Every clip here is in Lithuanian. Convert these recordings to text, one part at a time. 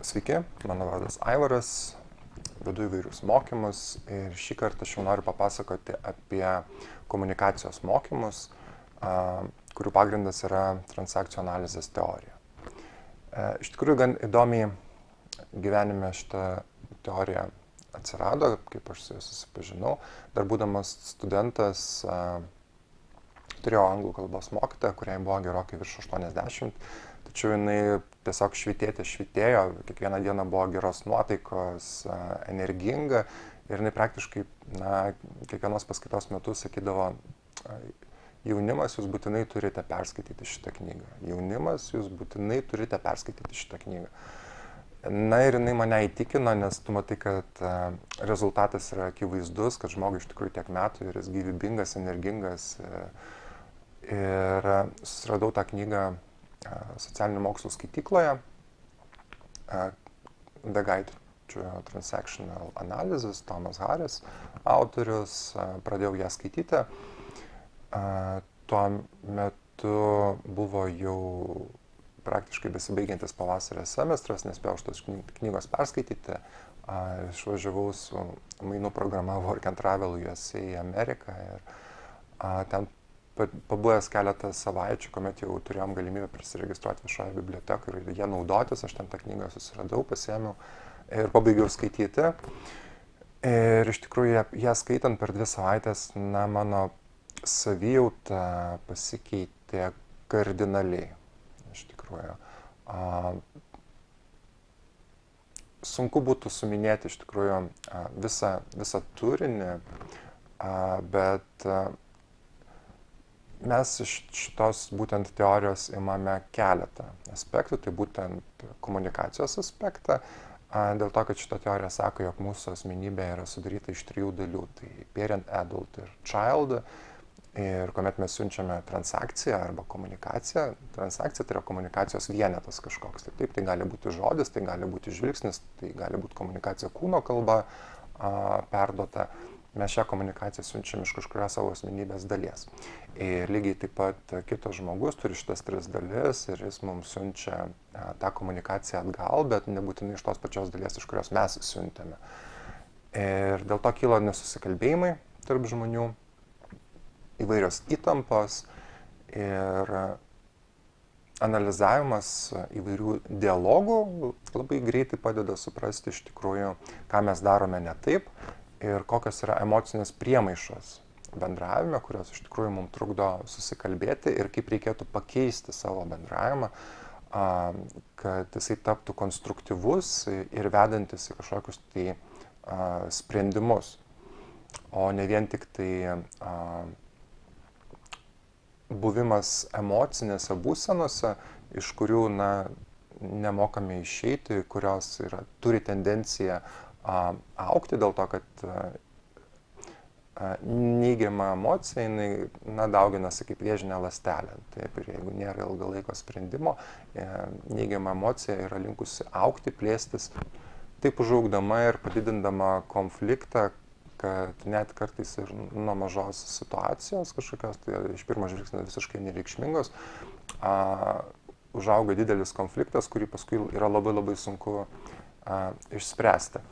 Sveiki, mano vardas Aivaras, vedu įvairius mokymus ir šį kartą aš jau noriu papasakoti apie komunikacijos mokymus, kurių pagrindas yra transakcijų analizės teorija. Iš tikrųjų, gan įdomiai gyvenime šitą teoriją atsirado, kaip aš su ja susipažinau. Dar būdamas studentas turėjau anglų kalbos mokytoją, kuriai buvo gerokai virš 80, tačiau jinai tiesiog švytėjo, kiekvieną dieną buvo geros nuotaikos, energinga ir jinai praktiškai kiekvienos paskaitos metu sakydavo: jaunimas, jūs būtinai turite perskaityti šitą knygą. Jaunimas, jūs būtinai turite perskaityti šitą knygą. Na ir jinai mane įtikino, nes tu matai, kad rezultatas yra akivaizdus, kad žmogui iš tikrųjų tiek metų ir jis gyvybingas, energingas. Ir susiradau tą knygą socialinių mokslų skaitykloje, The Guide to Transactional Analysis, Thomas Harris autorius, pradėjau ją skaityti. Tuo metu buvo jau praktiškai besibaigiantis pavasario semestras, nespėjau šitos knygos perskaityti. Išvažiavau su mainų programa Work and Travel USA į Ameriką ir ten pabuvęs keletą savaičių, kuomet jau turėjom galimybę prisiregistruoti viešoje bibliotekoje ir ją naudotis, aš ten tą knygą susiradau, pasiėmiau ir pabaigiau skaityti. Ir iš tikrųjų ją skaitant per 2 savaitės, mano savijauta pasikeitė kardinaliai. Iš tikrųjų. Sunku būtų suminėti iš tikrųjų visą turinį, bet mes iš šitos būtent teorijos imame keletą aspektų, tai būtent komunikacijos aspektą, dėl to, kad šita teorija sako, jog mūsų asmenybė yra sudaryta iš 3 dalių, tai parent, adult ir child. Ir kuomet mes siunčiame transakciją arba komunikaciją, transakcija tai yra komunikacijos vienetas kažkoks. Taip, tai gali būti žodis, tai gali būti žvilgsnis, tai gali būti komunikacija kūno kalba perduota. Mes šią komunikaciją siunčiam iš kažkurios savo asmenybės dalies. Ir lygiai taip pat kitas žmogus turi šitas 3 dalis ir jis mums siunčia tą komunikaciją atgal, bet nebūtinai iš tos pačios dalies, iš kurios mes siuntėme. Ir dėl to kilo nesusikalbėjimai tarp žmonių, įvairios įtampos ir analizavimas įvairių dialogų labai greitai padeda suprasti iš tikrųjų, ką mes darome ne taip ir kokios yra emocinės priemaišos bendravime, kurios iš tikrųjų mums trukdo susikalbėti ir kaip reikėtų pakeisti savo bendravimą, kad jisai taptų konstruktyvus ir vedantis į kažkokius tai sprendimus, o ne vien tik tai buvimas emocinėse būsenose, iš kurių nemokame išeiti, kurios turi tendenciją augti dėl to, kad neigiama emocija, jinai dauginasi kaip vėžinė ląstelė. Taip, ir jeigu nėra ilgalaiko sprendimo, neigiama emocija yra linkusi augti, plėstis, taip užaugdama ir padidindama konfliktą, kad net kartais ir nuo mažos situacijos kažkokios, tai iš pirmo žvilgsnio visiškai nereikšmingos, užauga didelis konfliktas, kurį paskui yra labai labai sunku išspręsti.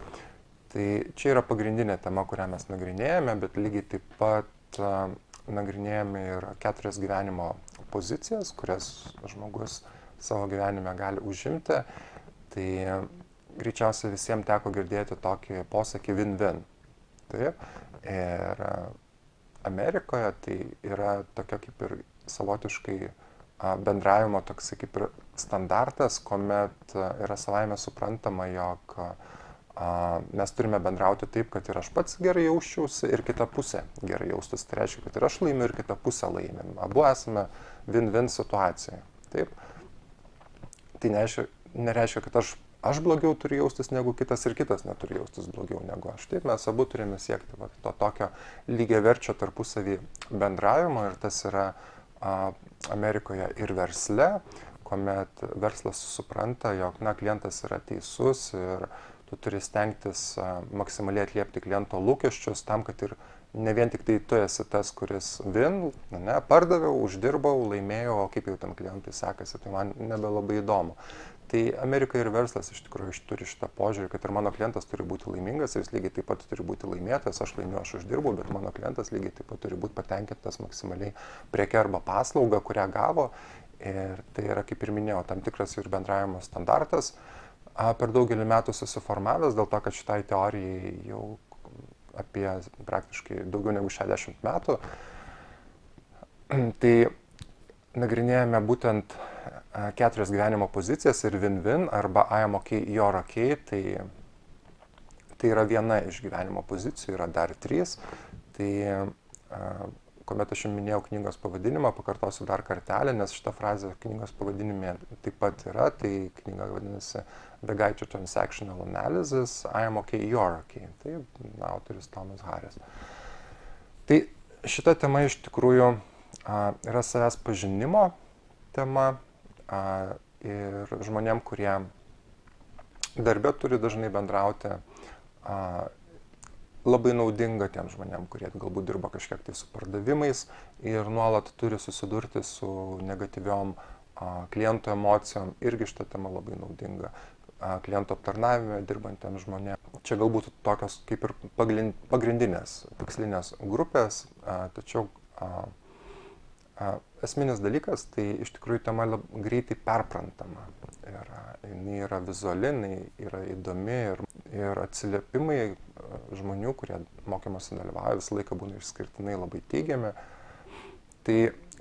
Tai čia yra pagrindinė tema, kurią mes nagrinėjame, bet lygiai taip pat nagrinėjame ir 4 gyvenimo pozicijas, kurias žmogus savo gyvenime gali užimti. Tai greičiausiai visiems teko girdėti tokį posakį win-win. Taip. Ir Amerikoje tai yra tokia kaip ir savotiškai bendravimo toks kaip ir standartas, kuomet yra savaime suprantama, jog mes turime bendrauti taip, kad ir aš pats gerai jausčiausi ir kita pusė gerai jaustus. Tai reiškia, kad ir aš laimiu, ir kita pusė laimi. Abu esame win-win situacijoje. Taip. Tai nereiškia, kad aš blogiau turiu jaustis negu kitas ir kitas neturi jaustis blogiau negu aš. Taip, mes abu turime siekti to tokio lygiaverčio tarpusavį bendravimo ir tas yra Amerikoje ir versle, kuomet verslas supranta, jog klientas yra teisus ir tu turi stengtis maksimaliai atliepti kliento lūkesčius tam, kad ir ne vien tik tai tu esi tas, kuris pardaviau, uždirbau, laimėjau, o kaip jau tam klientui sekasi, tai man nebelabai įdomu. Tai Amerika ir verslas iš tikrųjų turi šitą požiūrį, kad ir mano klientas turi būti laimingas, jis lygiai taip pat turi būti laimėtas, aš laimiu, aš uždirbu, bet mano klientas lygiai taip pat turi būti patenkintas maksimaliai preke arba paslauga, kurią gavo. Ir tai yra, kaip ir minėjau, tam tikras ir bendravimo standartas per daugelį metų susiformavęs, dėl to, kad šitai teorijai jau apie praktiškai daugiau negu 60 metų. Tai nagrinėjame būtent 4 gyvenimo pozicijas ir win-win arba I am okay, you're okay. Tai yra viena iš gyvenimo pozicijų, yra dar 3. Tai kuomet aš jums minėjau knygos pavadinimą, pakartosiu dar kartelį, nes šita frazė knygos pavadinime taip pat yra. Tai knyga vadinasi The Guide to Transactional Analysis, I am okay, you're okay. Tai autorius Thomas Harris. Tai šita tema iš tikrųjų yra savęs pažinimo tema ir žmonėm, kurie darbe turi dažnai bendrauti, labai naudinga tiem žmonėm, kurie galbūt dirba kažkiek tai su pardavimais ir nuolat turi susidurti su negatyviom klientų emocijom, irgi šita tema labai naudinga klientų aptarnavime dirbantiem žmonėm. Čia galbūt tokios kaip ir pagrindinės tikslinės grupės, tačiau esminis dalykas, tai iš tikrųjų tema greitai perprantama. Ir jinai yra vizuali, jinai yra įdomi ir atsiliepimai žmonių, kurie mokymuose dalyvauja, visą laiką būna išskirtinai labai teigiami. Tai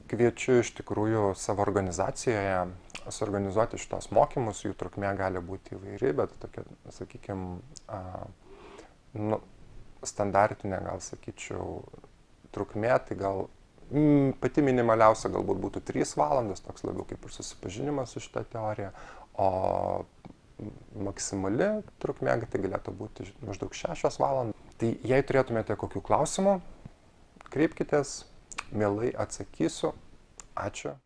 kviečiu iš tikrųjų savo organizacijoje suorganizuoti šitos mokymus, jų trukmė gali būti įvairi, bet tokia, sakykime, standartinė, gal sakyčiau, trukmė, tai gal pati minimaliausia galbūt būtų 3 valandos, toks labiau kaip ir susipažinimas su šitą teoriją, o maksimali trukmė tai galėtų būti maždaug 6 valandos. Tai jei turėtumėte kokių klausimų, kreipkitės, mielai atsakysiu. Ačiū.